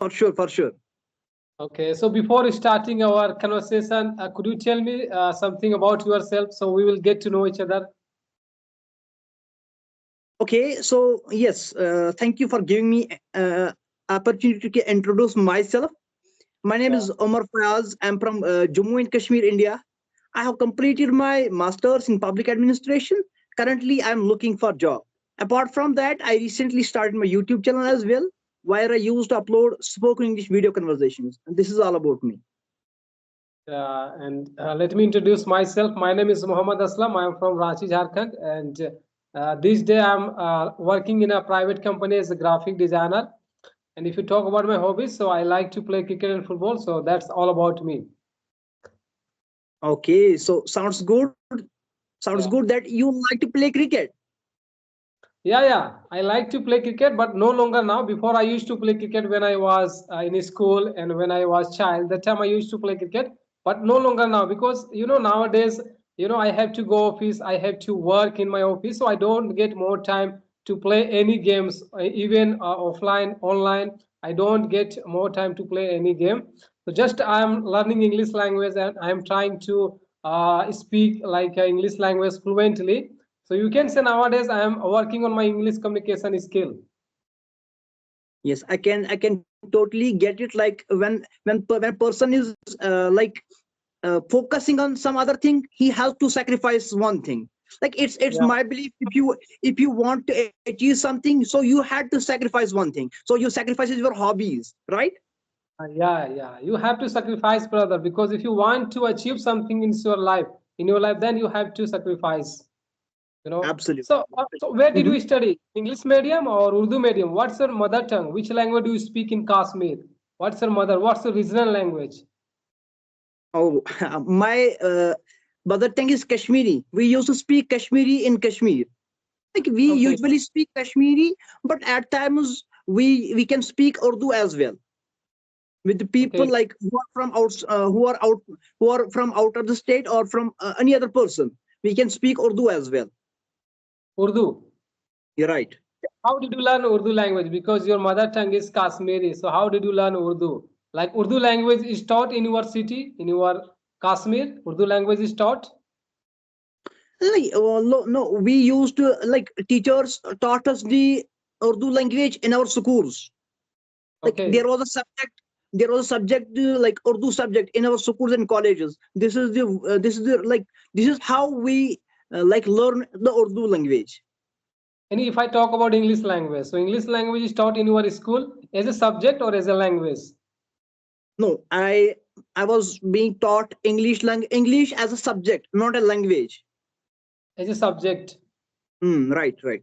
For sure, for sure. Okay, so before starting our conversation, could you tell me something about yourself so we will get to know each other? Okay, so yes, thank you for giving me opportunity to introduce myself. My name Yeah. is Omar Fayaz. I'm from Jammu and Kashmir, India. I have completed my master's in public administration. Currently, I'm looking for job. Apart from that, I recently started my YouTube channel as well, where I used to upload spoken English video conversations. And this is all about me. And let me introduce myself. My name is Muhammad Aslam. I am from Ranchi, Jharkhand, and this day I'm working in a private company as a graphic designer. And if you talk about my hobbies, so I like to play cricket and football. So that's all about me. Okay, so sounds good. Sounds Yeah. good that you like to play cricket. Yeah. I like to play cricket, but no longer now. Before I used to play cricket when I was in school and when I was child. That time I used to play cricket, but no longer now because nowadays I have to go office. I have to work in my office, so I don't get more time to play any games, even offline, online. I don't get more time to play any game. So just I'm learning English language and I'm trying to speak like English language fluently. So you can say nowadays I am working on my English communication skill. Yes, I can totally get it. Like when a person is focusing on some other thing, he has to sacrifice one thing. Like it's Yeah, my belief, if you want to achieve something, so you had to sacrifice one thing. So you sacrifices your hobbies, right? yeah. You have to sacrifice, brother, because if you want to achieve something in your life, then you have to sacrifice. You know. Absolutely. So where did Mhm. you study? English medium or Urdu medium? What's your mother tongue? Which language do you speak in Kashmir? What's your mother? What's your regional language? Oh, my mother tongue is Kashmiri. We used to speak Kashmiri in Kashmir. Like we Okay, usually speak Kashmiri, but at times we can speak Urdu as well with the people okay, like who are from out of the state or from any other person. We can speak Urdu as well. Urdu. You're right. How did you learn Urdu language? Because your mother tongue is Kashmiri. So how did you learn Urdu? Like Urdu language is taught in your city, in your Kashmir. Urdu language is taught. Like, no, we used to like teachers taught us the Urdu language in our schools. Like Okay. there was a subject like Urdu subject in our schools and colleges. This is how we like learn the Urdu language. And if I talk about English language, so English language is taught in your school as a subject or as a language? No, I was being taught English as a subject, not a language. As a subject. Right, right.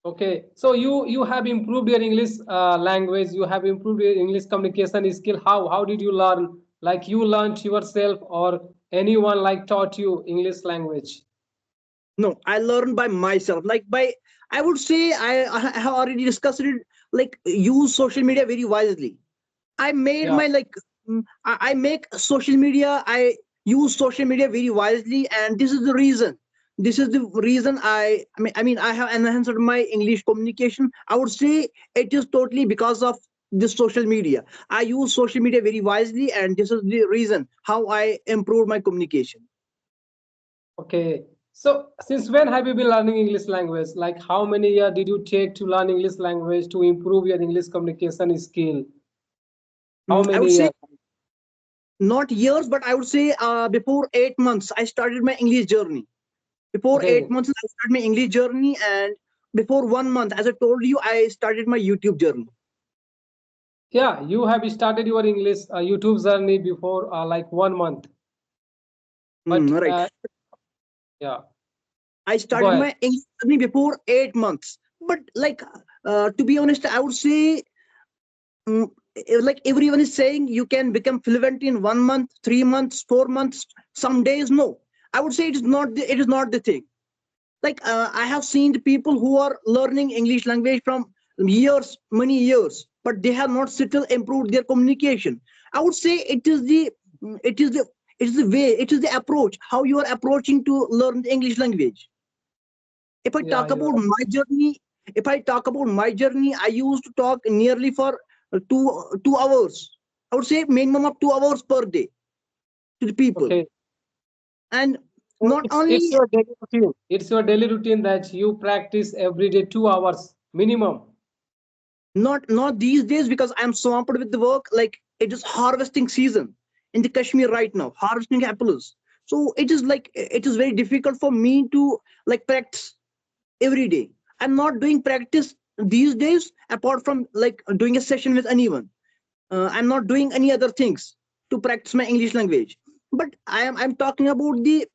Okay. So you have improved your English language. You have improved your English communication skill. How did you learn? Like you learned yourself or anyone like taught you English language? No, I learned by myself. Like by I would say I have already discussed it. Like use social media very wisely. I made Yeah. my I make social media. I use social media very wisely, and this is the reason. This is the reason I mean I have enhanced my English communication. I would say it is totally because of this social media. I use social media very wisely, and this is the reason how I improve my communication. Okay. So since when have you been learning English language? Like how many years did you take to learn English language to improve your English communication skill? How I would many say years? not years, but I would say before 8 months I started my English journey. Before eight Okay. months, I started my English journey, and before 1 month, as I told you, I started my YouTube journey. Yeah, you have started your English YouTube journey before like 1 month. But Right. yeah, I go started ahead. my English journey before 8 months. But like, to be honest, I would say, mm, like everyone is saying, you can become fluent in 1 month, 3 months, 4 months, some days. No, I would say it is not the thing. Like I have seen the people who are learning English language from years, many years, but they have not still improved their communication. I would say it is the it is the way, it is the approach, how you are approaching to learn the English language. if i Yeah, talk you're about my journey if I talk about my journey, I used to talk nearly for two hours. I would say minimum of 2 hours per day to the people. Okay. And So not it's only, your daily routine. It's your daily routine that you practice every day 2 hours minimum. not these days, because I'm swamped with the work. Like, it is harvesting season in the Kashmir right now, harvesting apples. So it is like, it is very difficult for me to like practice every day. I'm not doing practice these days apart from like doing a session with anyone. I'm not doing any other things to practice my English language. But I'm talking about the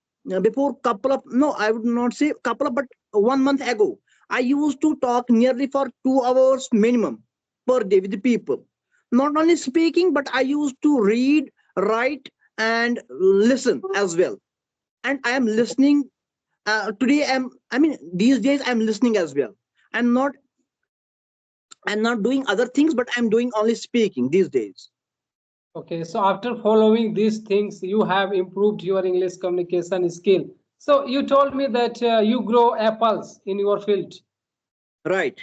before couple of, no, I would not say couple of, but 1 month ago, I used to talk nearly for 2 hours minimum per day with the people. Not only speaking, but I used to read, write, and listen as well. And I am listening today. I mean, these days I'm listening as well. I'm not I'm not doing other things, but I'm doing only speaking these days. Okay, so after following these things, you have improved your English communication skill. So you told me that you grow apples in your field. Right.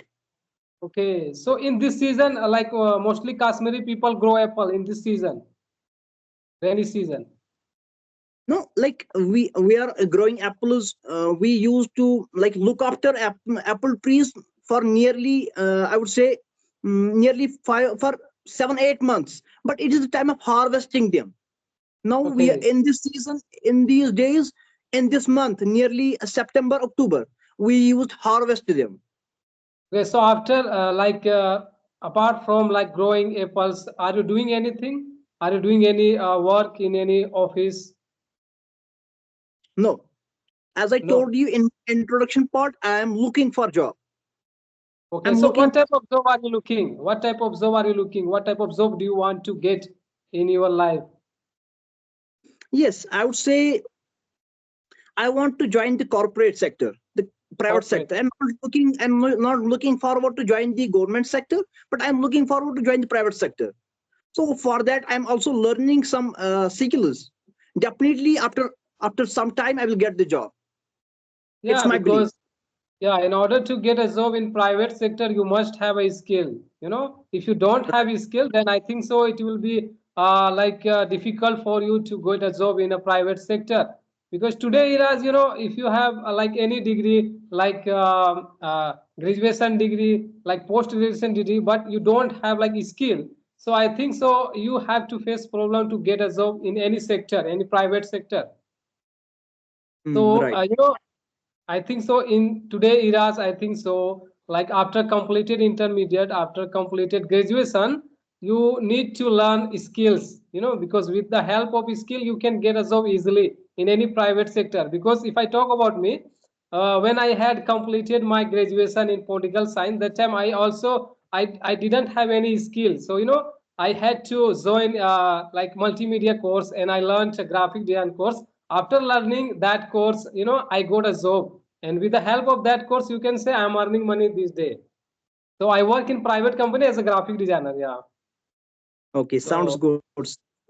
Okay, so in this season, mostly Kashmiri people grow apple in this season, rainy season. No, like we are growing apples. We used to like look after apple trees for nearly, I would say, nearly 7 8 months. But it is the time of harvesting them. Now we are Okay, in this season, in these days, in this month, nearly September, October. We used harvest them. okay. So after apart from like growing apples, are you doing anything? Are you doing any work in any office? No, as I No. told you in introduction part, I am looking for job. Okay, I'm so looking. what type of job are you looking? What type of job are you looking? What type of job do you want to get in your life? Yes, I would say I want to join the corporate sector, the private Corporate. sector. I'm not looking forward to join the government sector, but I'm looking forward to join the private sector. So for that, I'm also learning some skills. Definitely, after some time, I will get the job. It's Yeah, my belief. because yeah, in order to get a job in private sector, you must have a skill. You know, if you don't have a skill, then I think so it will be difficult for you to get a job in a private sector. Because today, Iraz, you know, if you have like any degree, graduation degree, like post graduation degree, but you don't have like a skill, so I think so you have to face problem to get a job in any sector, any private sector. So Right. you know, I think so in today eras, I think so like after completed intermediate, after completed graduation, you need to learn skills, you know, because with the help of skill, you can get a job easily in any private sector. Because if I talk about me, when I had completed my graduation in political science, that time I didn't have any skill. So, you know, I had to join like multimedia course and I learned a graphic design course. After learning that course, you know, I got a job, and with the help of that course, you can say I'm earning money this day. So I work in private company as a graphic designer. Yeah. Okay. Sounds So good.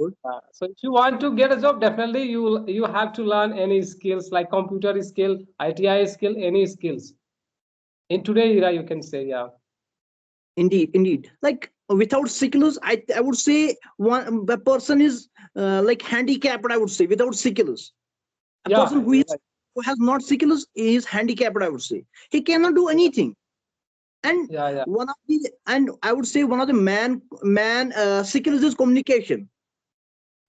Good. so if you want to get a job, definitely you have to learn any skills like computer skill, ITI skill, any skills. In today era, you can say, yeah. Indeed, indeed. Like without skills, I would say one the person is like handicapped. I would say without skills, a person Yeah, you're right. who has not skills is handicapped. I would say he cannot do anything. And Yeah, yeah. I would say one of the man skills is communication.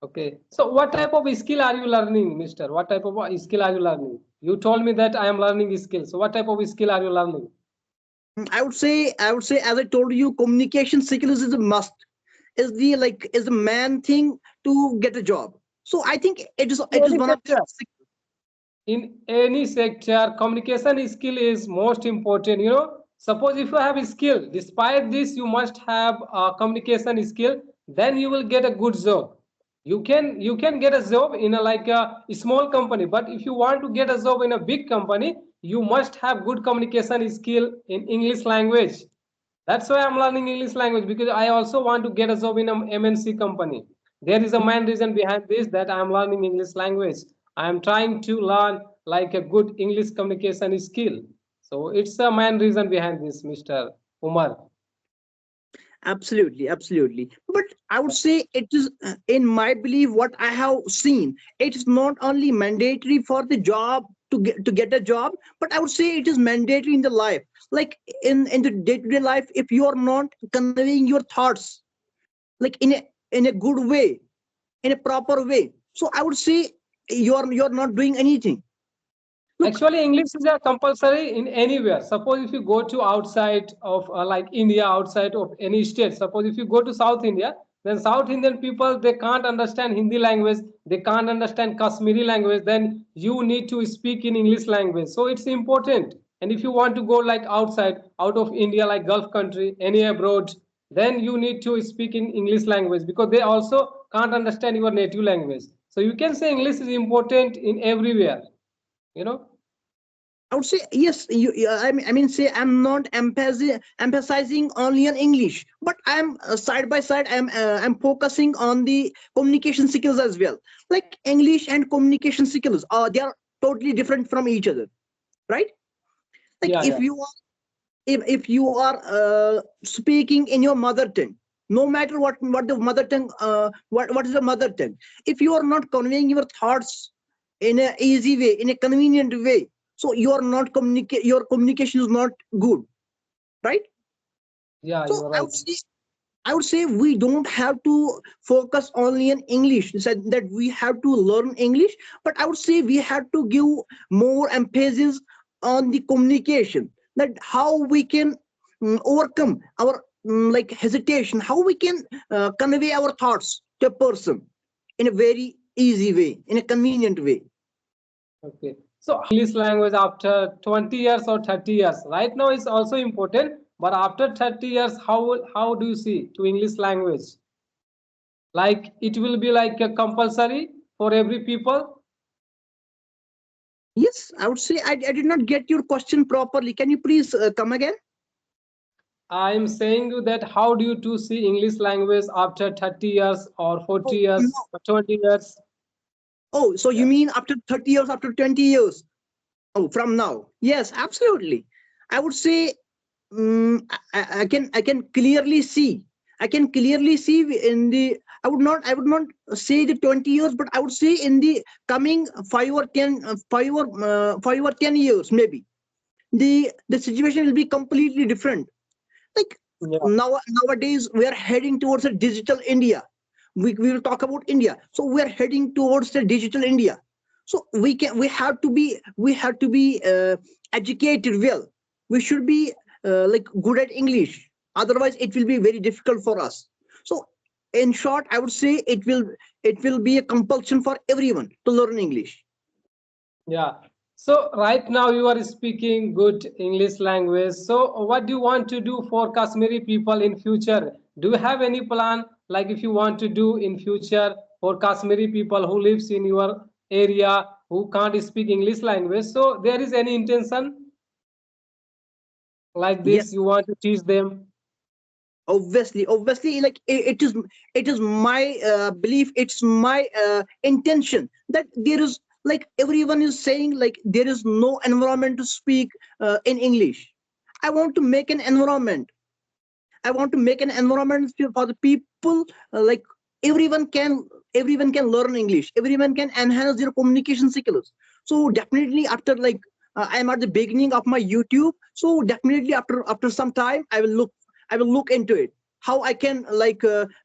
Okay. So what type of skill are you learning, Mister? What type of skill are you learning? You told me that I am learning skill. So what type of skill are you learning? I would say as I told you, communication skills is a must. Is the man thing to get a job. So I think In it is any one of the. sector. In any sector, communication skill is most important. You know, suppose if you have a skill, despite this, you must have a communication skill. Then you will get a good job. You can get a job in a like a small company, but if you want to get a job in a big company, you must have good communication skill in English language. That's why I'm learning English language, because I also want to get a job in a MNC company. There is a main reason behind this, that I'm learning English language. I'm trying to learn like a good English communication skill. So it's a main reason behind this, Mr. Umar. Absolutely, absolutely. But I would say it is, in my belief, what I have seen, it is not only mandatory for the job to get a job, but I would say it is mandatory in the life. Like in the day-to-day life, if you are not conveying your thoughts like in a good way, in a proper way, so I would say you're not doing anything. Look, Actually, English is a compulsory in anywhere. Suppose if you go to outside of like India, outside of any state. Suppose if you go to South India, then South Indian people they can't understand Hindi language, they can't understand Kashmiri language. Then you need to speak in English language. So it's important. And if you want to go like outside, out of India, like Gulf country, any abroad, then you need to speak in English language because they also can't understand your native language. So you can say English is important in everywhere. You know. I would say yes. I mean, say I'm not emphasizing only on English, but I'm side by side. I'm focusing on the communication skills as well. Like English and communication skills, they are totally different from each other, right? Like Yeah, if yeah, you are if you are speaking in your mother tongue, no matter what the mother tongue, what is the mother tongue, if you are not conveying your thoughts in a easy way, in a convenient way, so you are not communicate your communication is not good, right? yeah, So you're i right. would say I would say we don't have to focus only on English, said that we have to learn English, but I would say we have to give more emphasis on the communication, that how we can overcome our like hesitation, how we can convey our thoughts to a person in a very easy way, in a convenient way. Okay. So English language after 20 years or 30 years, right now is also important, but after 30 years, how do you see to English language? Like it will be like a compulsory for every people. Yes, I would say I did not get your question properly. Can you please come again? I'm saying you that how do you to see English language after 30 years or 40 Oh, years no. or 20 years? Oh, so you Yeah. mean after 30 years, after 20 years? Oh, from now. Yes, absolutely. I would say I can clearly see. I can clearly see in the. I would not say the 20 years, but I would say in the coming 5 or 10 years maybe the situation will be completely different. Like Yeah. nowadays we are heading towards a digital India. We will talk about India, so we are heading towards the digital India. So we have to be educated well. We should be like good at English, otherwise it will be very difficult for us. So in short, I would say it will be a compulsion for everyone to learn English. Yeah. So right now you are speaking good English language. So what do you want to do for Kashmiri people in future? Do you have any plan like if you want to do in future for Kashmiri people who lives in your area who can't speak English language? So there is any intention like this Yes, you want to teach them? obviously, like it is my belief, it's my intention that there is, like everyone is saying, like there is no environment to speak in English. I want to make an environment. I want to make an environment for the people, like everyone can everyone can learn English, everyone can enhance their communication skills. So definitely after, like I'm at the beginning of my YouTube, so definitely after some time I will look into it, how I can like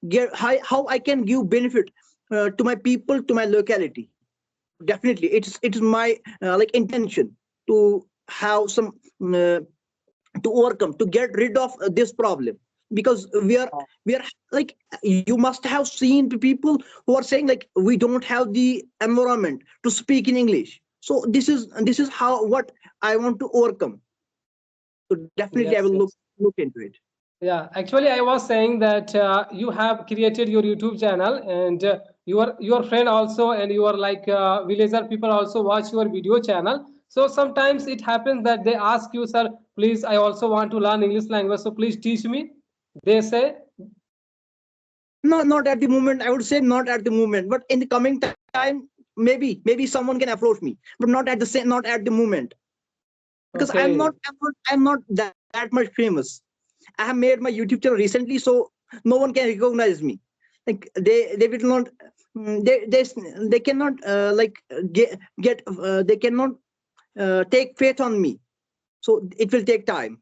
get how I can give benefit to my people, to my locality. Definitely it is my like intention to have some uh, to overcome, to get rid of this problem, because we are like, you must have seen the people who are saying like we don't have the environment to speak in English. So this is how what I want to overcome. So definitely I will Yes, yes. look into it. Yeah, actually, I was saying that you have created your YouTube channel, and your friend also, and your like villager people also watch your video channel. So sometimes it happens that they ask you, sir, please, I also want to learn English language, so please teach me. They say, No, not at the moment, I would say, not at the moment, but in the coming time, maybe someone can approach me, but not at the same, not at the moment, because i'm not okay, i'm not i'm not that much famous. I have made my YouTube channel recently, so no one can recognize me. Like they will not, they cannot they cannot take faith on me. So it will take time.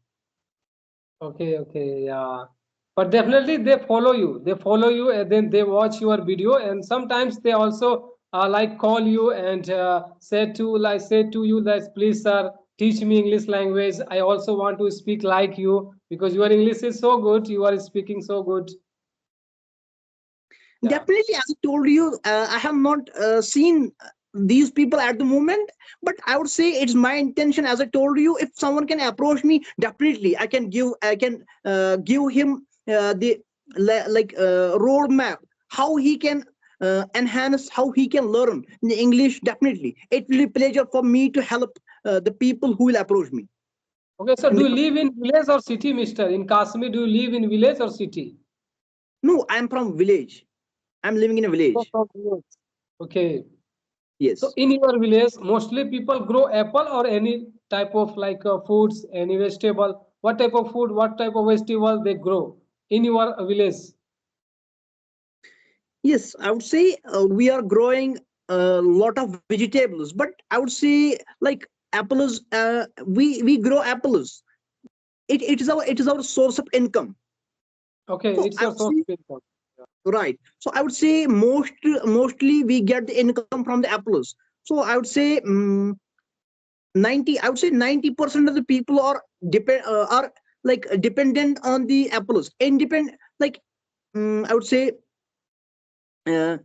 Okay, okay, yeah. But definitely they follow you. They follow you and then they watch your video and sometimes they also like call you and say to you that please sir teach me English language. I also want to speak like you because your English is so good. You are speaking so good. Yeah. Definitely, as I told you, I have not seen these people at the moment, but I would say it's my intention. As I told you, if someone can approach me, definitely I can give him the roadmap how he can enhance, how he can learn in English. Definitely, it will be pleasure for me to help the people who will approach me. Okay, so In do the, you live in village or city, mister? In Kashmir, do you live in village or city? no, I'm from village. I'm living in a Oh, village. from village. Okay. So Yes. in your village, mostly people grow apple or any type of like foods, any vegetable. What type of food, what type of vegetable they grow in your village? Yes, I would say we are growing a lot of vegetables, but I would say like apples. We grow apples. It is our source of income. Okay, So it's I your would source say of income. right. So I would say mostly we get the income from the apples. So I would say 90. I would say 90% of the people are like dependent on the apples. Independent like I would say. Uh,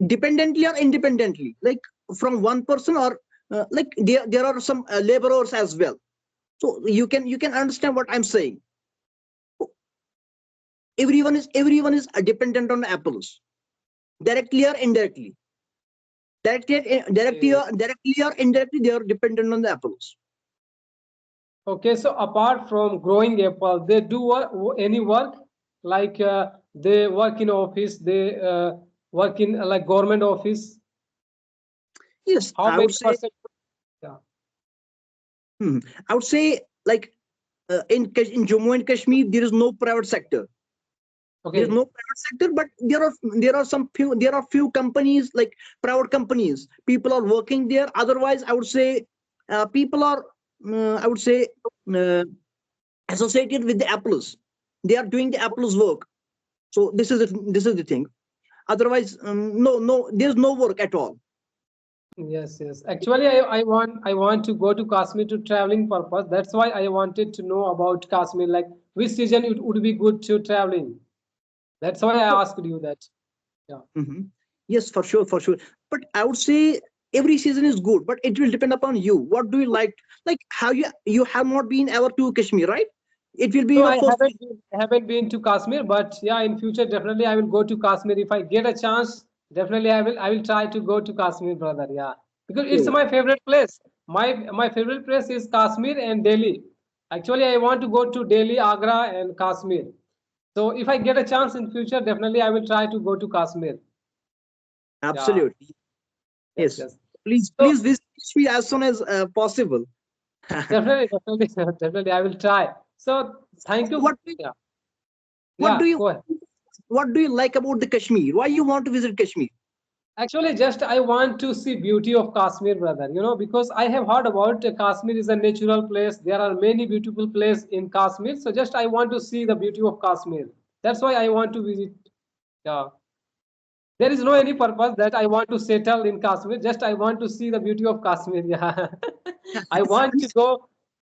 Dependently or independently, like from one person, or like there are some laborers as well. So you can understand what I'm saying. Everyone is dependent on apples, directly or indirectly. Okay. Directly or indirectly, they are dependent on the apples. Okay, so apart from growing apple, they do any work like they work in office, they work in like government office. Yes, How I many would say. percent? Yeah. I would say like in Jammu and Kashmir, there is no private sector. There is Okay. no private sector, but there are few companies, like private companies. People are working there. Otherwise, I would say people are I would say uh, associated with the apples. They are doing the apples work. So this is the thing. Otherwise, no, there's no work at all. Yes, yes. Actually, I want to go to Kashmir to traveling purpose. That's why I wanted to know about Kashmir. Like which season it would be good to traveling. That's why I So asked you that. Yeah. mhm. Yes, for sure, for sure. But I would say every season is good, but it will depend upon you. What do you like? Like how you have not been ever to Kashmir, right? It will be No, your first. I haven't been to Kashmir, but yeah, in future definitely I will go to Kashmir if I get a chance. Definitely I will try to go to Kashmir, brother. Yeah, because it's Sure. my favorite place. My favorite place is Kashmir and Delhi. Actually, I want to go to Delhi, Agra, and Kashmir. So if I get a chance in future, definitely I will try to go to Kashmir. Yeah, Absolutely. yes, Yes. yes. So Please visit me as soon as possible. definitely, definitely, definitely, I will try. So thank you. What Yeah, what do yeah. you Go ahead. what do you like about the Kashmir? Why you want to visit Kashmir? Actually, just I want to see beauty of Kashmir, brother. You know, because I have heard about Kashmir is a natural place. There are many beautiful places in Kashmir. So just I want to see the beauty of Kashmir. That's why I want to visit. Yeah. There is no any purpose that I want to settle in Kashmir. Just I want to see the beauty of Kashmir. Yeah. I want to go.